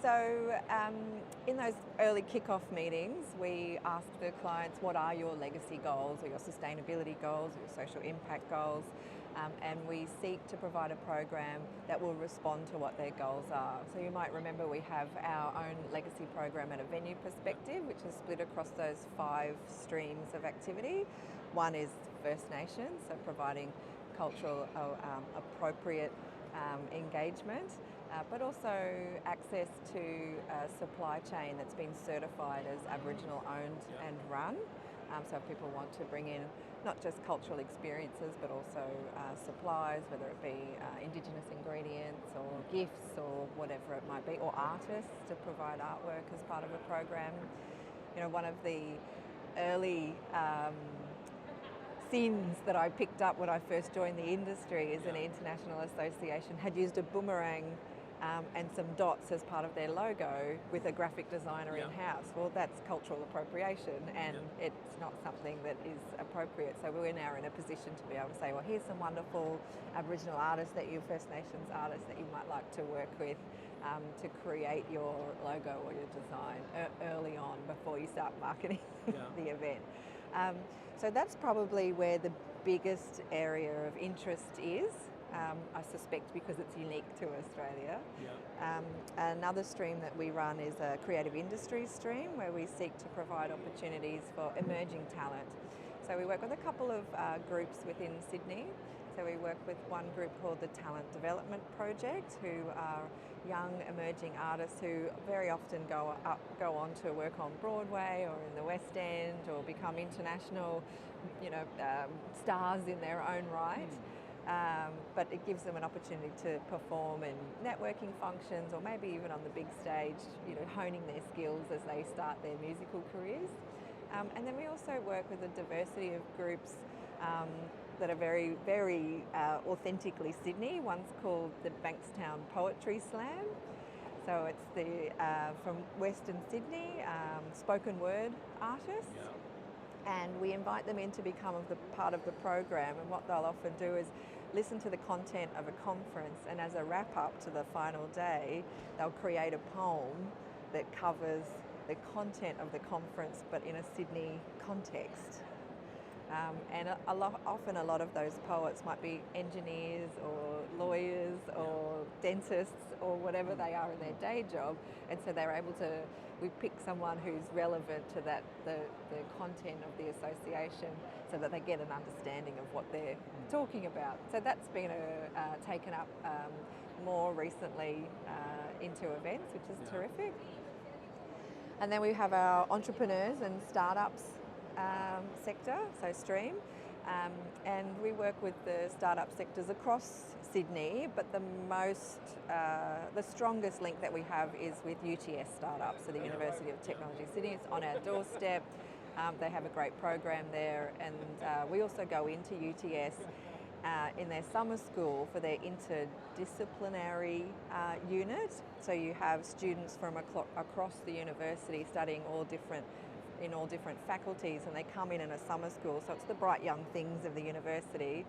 So in those early kick-off meetings, we ask the clients, what are your legacy goals or your sustainability goals or your social impact goals? And we seek to provide a program that will respond to what their goals are. So you might remember we have our own legacy program at a venue perspective, which is split across those 5 streams of activity. One is First Nations, so providing cultural appropriate engagement, but also access to a supply chain that's been certified as Aboriginal owned and run. So if people want to bring in not just cultural experiences but also supplies, whether it be Indigenous ingredients or gifts or whatever it might be, or artists to provide artwork as part of a program. You know, one of the early sins that I picked up when I first joined the industry is an international association had used a boomerang and some dots as part of their logo with a graphic designer in-house. Well, that's cultural appropriation, and it's not something that is appropriate. So we're now in a position to be able to say, well, here's some wonderful Aboriginal artists, First Nations artists that you might like to work with to create your logo or your design early on before you start marketing the event. So that's probably where the biggest area of interest is. I suspect because it's unique to Australia. Another stream that we run is a creative industries stream where we seek to provide opportunities for emerging talent. So we work with a couple of groups within Sydney. So we work with one group called the Talent Development Project, who are young emerging artists who very often go on to work on Broadway or in the West End or become international, stars in their own right. But it gives them an opportunity to perform in networking functions or maybe even on the big stage, honing their skills as they start their musical careers. And then we also work with a diversity of groups that are very, very authentically Sydney. One's called the Bankstown Poetry Slam. So it's from Western Sydney, spoken word artists. And we invite them in to become part of the program, and what they'll often do is listen to the content of a conference, and as a wrap-up to the final day, they'll create a poem that covers the content of the conference but in a Sydney context. And often a lot of those poets might be engineers or lawyers or dentists or whatever they are in their day job, and so we pick someone who's relevant to the content of the association so that they get an understanding of what they're talking about. So that's been taken up more recently into events, which is terrific. And then we have our entrepreneurs and startups sector, so stream, and we work with the startup sectors across Sydney, but the strongest link that we have is with UTS startups, so the University of Technology Sydney. It's on our doorstep. They have a great program there, and we also go into UTS in their summer school for their interdisciplinary unit. So you have students from across the university studying in all different faculties, and they come in a summer school. So it's the bright young things of the university.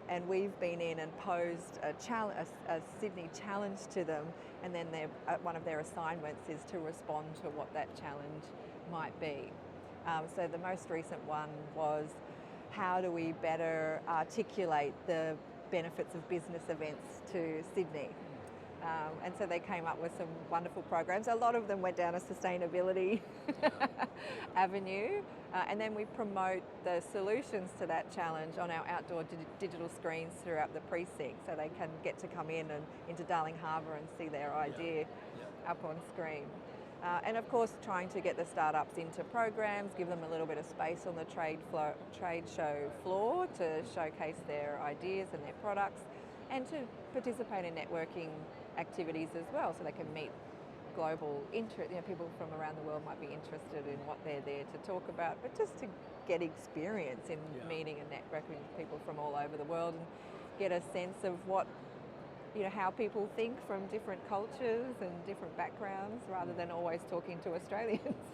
And we've been in and posed a Sydney challenge to them, and then one of their assignments is to respond to what that challenge might be. So the most recent one was, how do we better articulate the benefits of business events to Sydney? And so they came up with some wonderful programs. A lot of them went down a sustainability avenue, and then we promote the solutions to that challenge on our outdoor digital screens throughout the precinct, so they can get to come in and into Darling Harbour and see their idea up on screen. And of course, trying to get the startups into programs, give them a little bit of space on the trade show floor to showcase their ideas and their products, and to participate in networking activities as well, so they can meet global interest. People from around the world might be interested in what they're there to talk about, but just to get experience in meeting and networking with people from all over the world and get a sense of how people think from different cultures and different backgrounds, rather than always talking to Australians.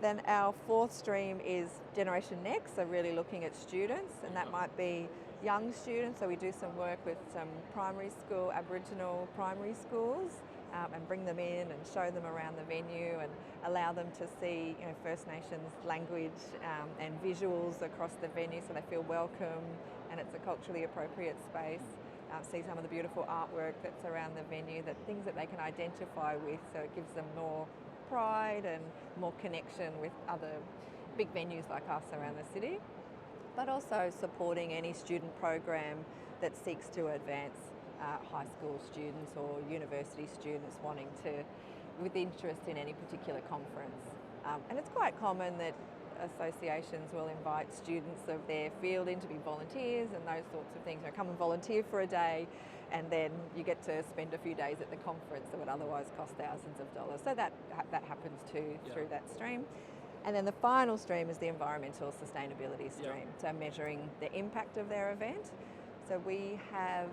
Then our fourth stream is Generation Next, so really looking at students, and that might be young students, so we do some work with some primary school, Aboriginal primary schools, and bring them in and show them around the venue and allow them to see, you know, First Nations language and visuals across the venue so they feel welcome and it's a culturally appropriate space. See some of the beautiful artwork that's around the venue, that things that they can identify with, so it gives them more pride and more connection with other big venues like us around the city, but also supporting any student program that seeks to advance high school students or university students wanting to, with interest in any particular conference. And it's quite common that associations will invite students of their field in to be volunteers and those sorts of things. You know, come and volunteer for a day and then you get to spend a few days at the conference that would otherwise cost thousands of dollars. So that happens too through that stream. And then the final stream is the environmental sustainability stream, so measuring the impact of their event. So we have,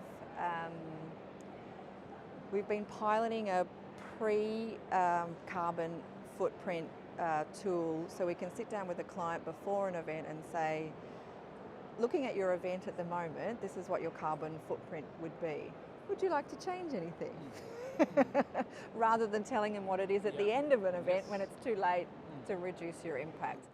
we've been piloting a pre-carbon footprint tool, so we can sit down with a client before an event and say, looking at your event at the moment, this is what your carbon footprint would be. Would you like to change anything? Rather than telling them what it is at the end of an event when it's too late to reduce your impact.